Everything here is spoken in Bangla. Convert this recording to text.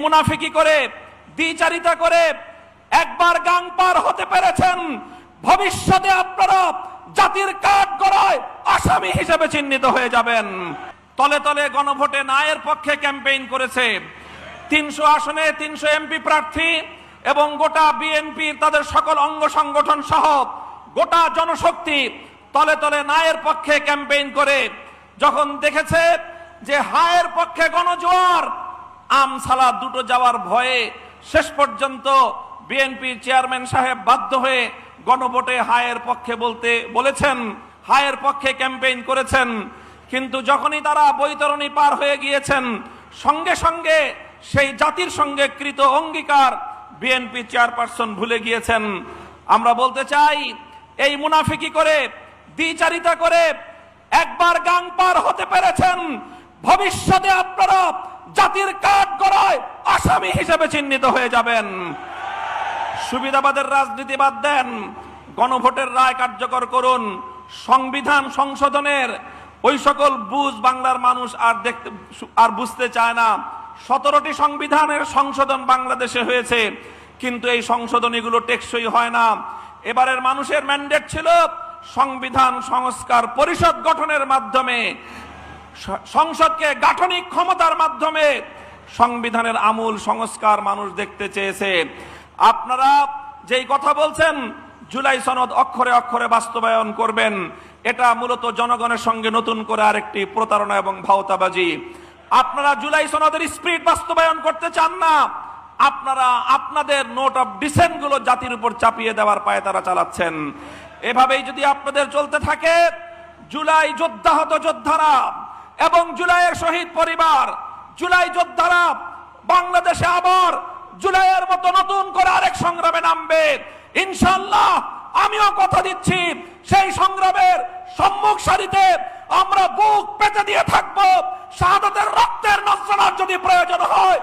মুনাফিকি করে, দ্বিচারিতা করে একবার গাং পার হতে পেরেছেন, ভবিষ্যতে আপনারা জাতির কাঠগড়ায় আসামি হিসেবে চিহ্নিত হয়ে যাবেন। তলে তলে গণভোটে নায়ের পক্ষে ক্যাম্পেইন করেছে। 300 আসনে 300 এমপি প্রার্থী এবং গোটা বিএনপি তাদের সকল অঙ্গ সংগঠন সহ গোটা জনশক্তি তলে তলে নায়ের পক্ষে ক্যাম্পেইন করে যখন দেখেছে যে হায়ের পক্ষে গণজোয়ার, আমসালা দুটো যাওয়ার ভয়ে শেষ পর্যন্ত বিএনপির চেয়ারম্যান সাহেব বাধ্য হয়ে গণভোটে হায়ের পক্ষে বলেছেন, হায়ের পক্ষে ক্যাম্পেইন করেছেন। কিন্তু যখনই তারা বৈতরণী পার হয়ে গিয়েছেন, সঙ্গে সঙ্গে সেই জাতির সঙ্গে কৃত অঙ্গীকার বিএনপি চেয়ারপারসন ভুলে গিয়েছেন। আমরা বলতে চাই, এই মুনাফিকি করে, দ্বিচারিতা করে একবার গাং পার হতে পেরেছেন, ভবিষ্যতে আপনারা জাতির কাঠগড়ায় আসামি হিসেবে চিহ্নিত হয়ে যাবেন। সুবিধাবাদের রাজনীতি বাদ দেন, গণভোটের রায় কার্যকর করুন। সংবিধান সংশোধনের ওই সকল বুঝ বাংলার মানুষ আর বুঝতে চায় না। 17টি সংবিধানের সংশোধন বাংলাদেশে হয়েছে, কিন্তু এই সংশোধনীগুলো টেকসই হয় না। এবারের মানুষের ম্যান্ডেট ছিল সংবিধান সংস্কার পরিষদ গঠনের মাধ্যমে, সংসদকে গাঠনিক ক্ষমতার মাধ্যমে সংবিধানের আমূল সংস্কার মানুষ দেখতে চেয়েছে। আপনারা যেই কথা বলছেন জুলাই সনদ অক্ষরে অক্ষরে বাস্তবায়ন করবেন, এটা মূলত জনগণের সঙ্গে নতুন করে আরেকটি প্রতারণা এবং ভাওতাবাজি। আপনারা জুলাই সনদের স্পিরিট বাস্তবায়ন করতে চান না, আপনারা আপনাদের নোট অফ ডিসেন্ট গুলো জাতির উপর চাপিয়ে দেওয়ার পায়তারা চালাচ্ছেন। এভাবেই যদি আপনাদের চলতে থাকে, জুলাই যোদ্ধাহত যোদ্ধারা এবং জুলাইয়ের শহীদ পরিবার, জুলাই যোদ্ধারা বাংলাদেশে আবার জুলাইয়ের মতো নতুন করে আরেক সংগ্রামে নামবে ইনশাআল্লাহ। আমিও কথা দিচ্ছি, সেই সংগ্রামের সম্মুখ সারিতে আমরা বুক পেতে দিয়ে থাকবো। শাহাদাতের রক্তের নজরানার যদি প্রয়োজন হয়